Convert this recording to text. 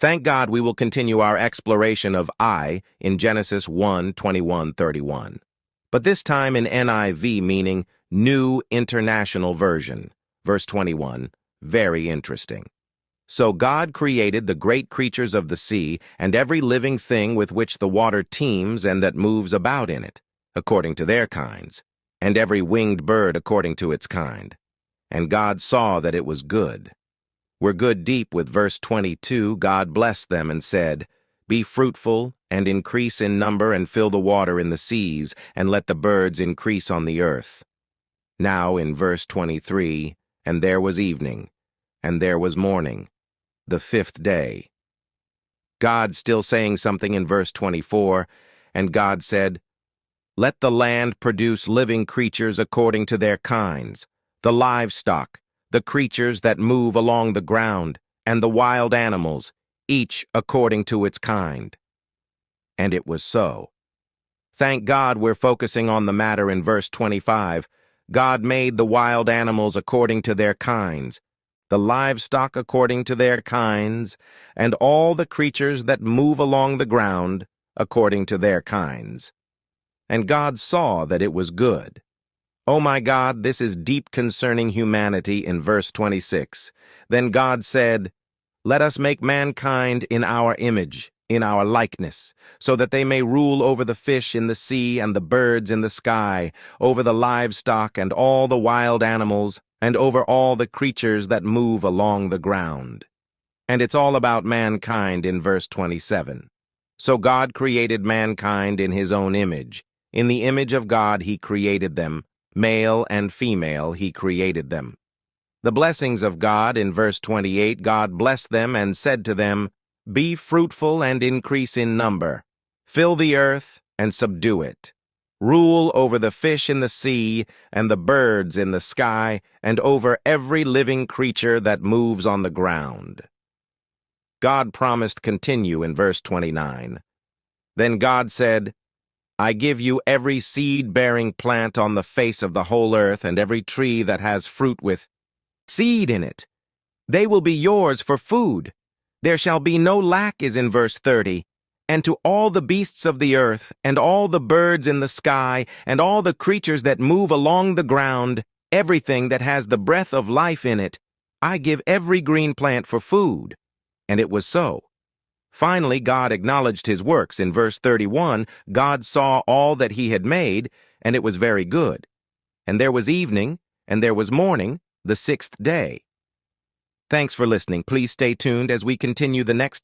Thank God we will continue our exploration of I in Genesis 1:21-31, but this time in NIV, meaning New International Version. Verse 21, very interesting. So God created the great creatures of the sea and every living thing with which the water teems and that moves about in it, according to their kinds, and every winged bird according to its kind. And God saw that it was good. We're good deep with verse 22. God blessed them and said, "Be fruitful and increase in number and fill the water in the seas and let the birds increase on the earth." Now in verse 23, and there was evening, and there was morning, the fifth day. God still saying something in verse 24, and God said, "Let the land produce living creatures according to their kinds, the livestock, the creatures that move along the ground, and the wild animals, each according to its kind." And it was so. Thank God we're focusing on the matter in verse 25. God made the wild animals according to their kinds, the livestock according to their kinds, and all the creatures that move along the ground according to their kinds. And God saw that it was good. Oh my God, this is deep concerning humanity in verse 26. Then God said, "Let us make mankind in our image, in our likeness, so that they may rule over the fish in the sea and the birds in the sky, over the livestock and all the wild animals, and over all the creatures that move along the ground." And it's all about mankind in verse 27. So God created mankind in his own image. In the image of God he created them. Male and female he created them. The blessings of God in verse 28, God blessed them and said to them, "Be fruitful and increase in number. Fill the earth and subdue it. Rule over the fish in the sea and the birds in the sky and over every living creature that moves on the ground." God promised continue in verse 29. Then God said, "I give you every seed-bearing plant on the face of the whole earth and every tree that has fruit with seed in it. They will be yours for food. There shall be no lack," is in verse 30. "And to all the beasts of the earth, and all the birds in the sky, and all the creatures that move along the ground, everything that has the breath of life in it, I give every green plant for food." And it was so. Finally, God acknowledged his works. In verse 31, God saw all that he had made, and it was very good. And there was evening, and there was morning, the sixth day. Thanks for listening. Please stay tuned as we continue the next